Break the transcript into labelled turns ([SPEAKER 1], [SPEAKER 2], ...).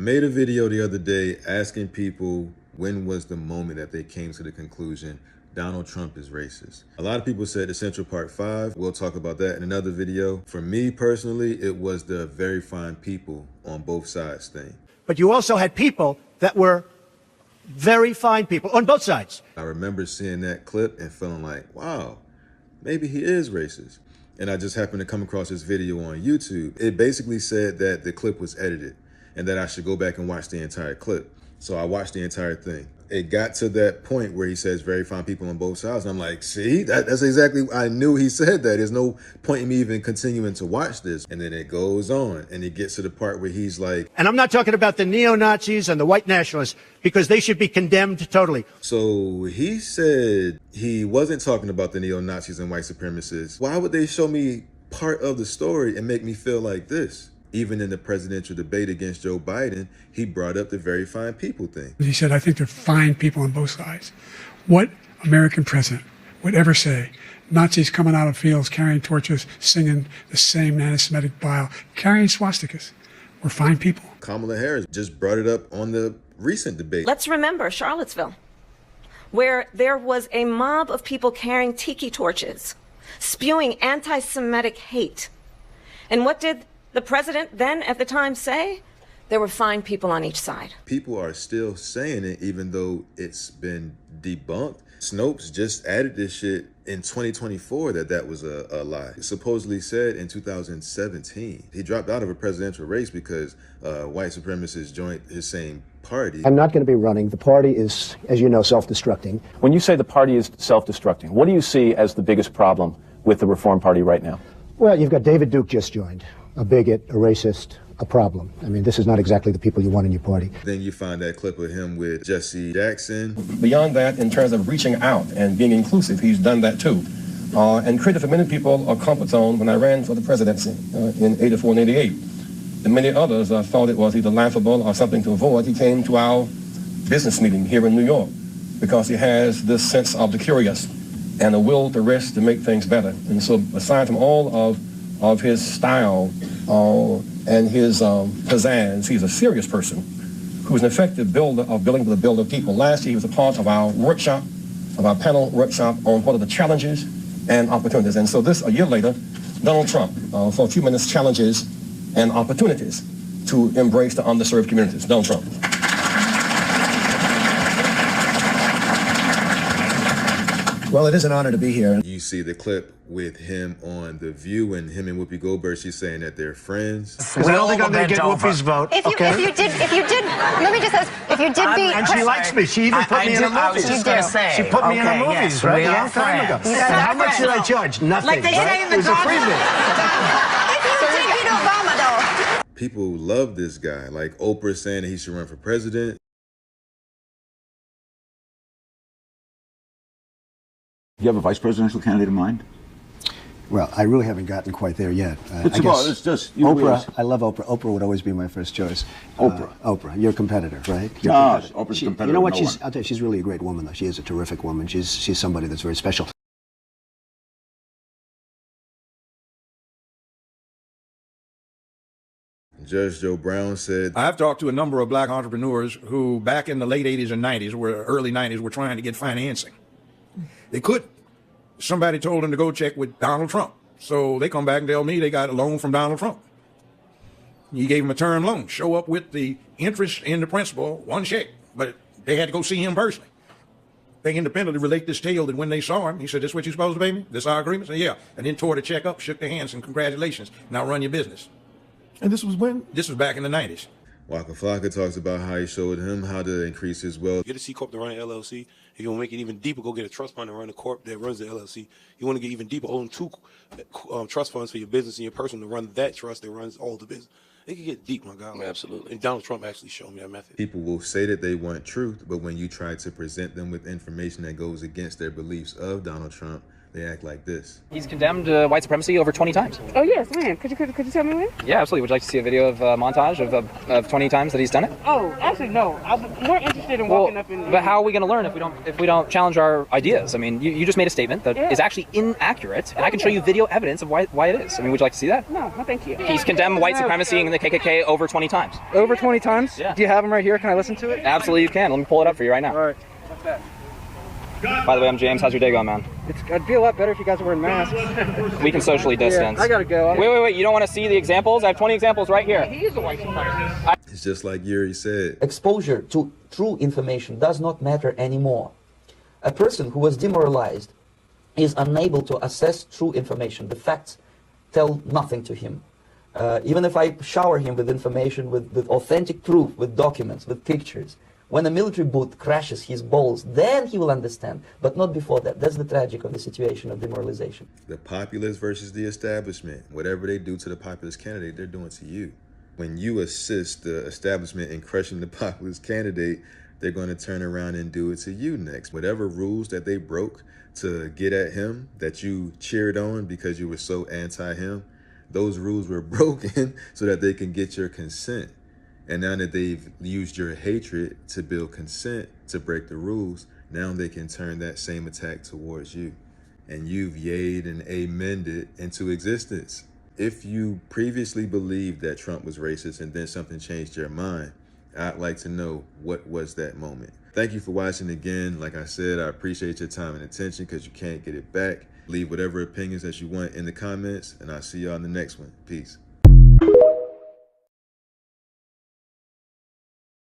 [SPEAKER 1] made a video the other day asking people when was the moment that they came to the conclusion Donald Trump is racist. A lot of people said the Central Park 5. We'll talk about that in another video. For me personally, it was the very fine people on both sides thing.
[SPEAKER 2] But you also had people that were very fine people on both sides.
[SPEAKER 1] I remember seeing that clip and feeling like, wow, maybe he is racist. And I just happened to come across this video on YouTube. It basically said that the clip was edited and that I should go back and watch the entire clip. So I watched the entire thing. It got to that point where he says very fine people on both sides. And I'm like, see, that's exactly, I knew he said that. There's no point in me even continuing to watch this. And then it goes on and it gets to the part where he's like.
[SPEAKER 2] And I'm not talking about the neo-Nazis and the white nationalists because they should be condemned totally.
[SPEAKER 1] So he said he wasn't talking about the neo-Nazis and white supremacists. Why would they show me part of the story and make me feel like this? Even in the presidential debate against Joe Biden, he brought up the very fine people thing.
[SPEAKER 3] He said, I think they're fine people on both sides. What American president would ever say, Nazis coming out of fields, carrying torches, singing the same anti-Semitic bile, carrying swastikas, were fine people?
[SPEAKER 1] Kamala Harris just brought it up on the recent debate.
[SPEAKER 4] Let's remember Charlottesville, where there was a mob of people carrying tiki torches, spewing anti-Semitic hate. And what did the president then at the time say? There were fine people on each side.
[SPEAKER 1] People are still saying it even though it's been debunked. Snopes just added this shit in 2024 that was a lie. It supposedly said in 2017. He dropped out of a presidential race because white supremacists joined his same party.
[SPEAKER 5] I'm not going to be running. The party is, as you know, self-destructing.
[SPEAKER 6] When you say the party is self-destructing, what do you see as the biggest problem with the Reform Party right now?
[SPEAKER 5] Well, you've got David Duke just joined. A bigot, a racist, a problem. I mean, this is not exactly the people you want in your party.
[SPEAKER 1] Then you find that clip of him with Jesse Jackson.
[SPEAKER 7] Beyond that, in terms of reaching out and being inclusive, he's done that too. And created for many people a comfort zone when I ran for the presidency in 84 and 88. And many others thought it was either laughable or something to avoid. He came to our business meeting here in New York because he has this sense of the curious and a will to risk to make things better. And so aside from all of his style and his pizzazz, he's a serious person who's an effective builder of building the build of people. Last year, he was a part of our workshop, of our panel workshop on what are the challenges and opportunities. And so this, a year later, Donald Trump, for a few minutes, challenges and opportunities to embrace the underserved communities. Donald Trump.
[SPEAKER 5] Well, it is an honor to be here.
[SPEAKER 1] You see the clip with him on The View and him and Whoopi Goldberg, she's saying that they're friends.
[SPEAKER 2] I don't think I'm going to get Whoopi's vote.
[SPEAKER 8] If you did, let me just ask, if you did be...
[SPEAKER 2] And she likes me. She even put me in her movies. She put me in her movies, right? A long time ago. And how much did I charge? Nothing.
[SPEAKER 8] Like they say in the
[SPEAKER 2] It was a freebie.
[SPEAKER 8] If you did beat Obama, though.
[SPEAKER 1] People love this guy. Like Oprah saying that he should run for president.
[SPEAKER 9] Do you have a vice presidential candidate in mind?
[SPEAKER 5] Well, I really haven't gotten quite there yet.
[SPEAKER 9] It's just
[SPEAKER 5] Oprah. I love Oprah. Oprah would always be my first choice.
[SPEAKER 9] Oprah.
[SPEAKER 5] Oprah, your competitor, right?
[SPEAKER 9] Oprah's a competitor.
[SPEAKER 5] You know what?
[SPEAKER 9] No
[SPEAKER 5] I'll tell you, she's really a great woman, though. She is a terrific woman. She's somebody that's very special.
[SPEAKER 1] Judge Joe Brown said,
[SPEAKER 10] I've talked to a number of black entrepreneurs who back in the late 80s and 90s, early 90s, were trying to get financing. They couldn't. Somebody told them to go check with Donald Trump. So they come back and tell me they got a loan from Donald Trump. He gave them a term loan, show up with the interest and the principal, one check, but they had to go see him personally. They independently relate this tale that when they saw him, he said, this what you supposed to pay me? This our agreement? I said, yeah. And then tore the check up, shook their hands, and congratulations. Now run your business.
[SPEAKER 2] And this was when?
[SPEAKER 10] This was back in the 90s.
[SPEAKER 1] Waka Flocka talks about how he showed him how to increase his wealth.
[SPEAKER 11] Get a C Corp to run an LLC. If you want to make it even deeper, go get a trust fund and run a corp that runs the LLC. You want to get even deeper, own two trust funds for your business and your person to run that trust that runs all the business. It can get deep, my guy.
[SPEAKER 7] Absolutely.
[SPEAKER 11] And Donald Trump actually showed me that method.
[SPEAKER 1] People will say that they want truth, but when you try to present them with information that goes against their beliefs of Donald Trump, they act like this.
[SPEAKER 12] He's condemned white supremacy over 20 times.
[SPEAKER 13] Oh, yes, when? Could you tell me when?
[SPEAKER 12] Yeah, absolutely. Would you like to see a video of montage of 20 times that he's done it?
[SPEAKER 13] Oh, actually, no. I'm more interested in walking up in...
[SPEAKER 12] But how are we going to learn if we don't challenge our ideas? I mean, you just made a statement that is actually inaccurate, and I can show you video evidence of why it is. I mean, would you like to see that?
[SPEAKER 13] No, thank you.
[SPEAKER 12] He's condemned white supremacy and the KKK over 20 times.
[SPEAKER 13] Over 20 times?
[SPEAKER 12] Yeah.
[SPEAKER 13] Do you have him right here? Can I listen to it?
[SPEAKER 12] Absolutely, you can. Let me pull it up for you right now.
[SPEAKER 13] All right.
[SPEAKER 12] By the way, I'm James. How's your day going, man?
[SPEAKER 13] It'd be a lot better if you guys were wearing masks.
[SPEAKER 12] We can socially distance.
[SPEAKER 13] Yeah, I gotta go.
[SPEAKER 12] Wait. You don't want to see the examples? I have 20 examples right here.
[SPEAKER 13] He is a white supremacist.
[SPEAKER 1] It's just like Yuri said.
[SPEAKER 14] Exposure to true information does not matter anymore. A person who was demoralized is unable to assess true information. The facts tell nothing to him. Even if I shower him with information, with authentic proof, with documents, with pictures, when a military boot crashes his balls, then he will understand, but not before that. That's the tragic of the situation of demoralization.
[SPEAKER 1] The populace versus the establishment. Whatever they do to the populist candidate, they're doing to you. When you assist the establishment in crushing the populist candidate, they're going to turn around and do it to you next. Whatever rules that they broke to get at him, that you cheered on because you were so anti-him, those rules were broken so that they can get your consent. And now that they've used your hatred to build consent to break the rules, now they can turn that same attack towards you. And you've yayed and amened it into existence. If you previously believed that Trump was racist and then something changed your mind, I'd like to know, what was that moment? Thank you for watching again. Like I said, I appreciate your time and attention because you can't get it back. Leave whatever opinions that you want in the comments, and I'll see y'all in the next one. Peace.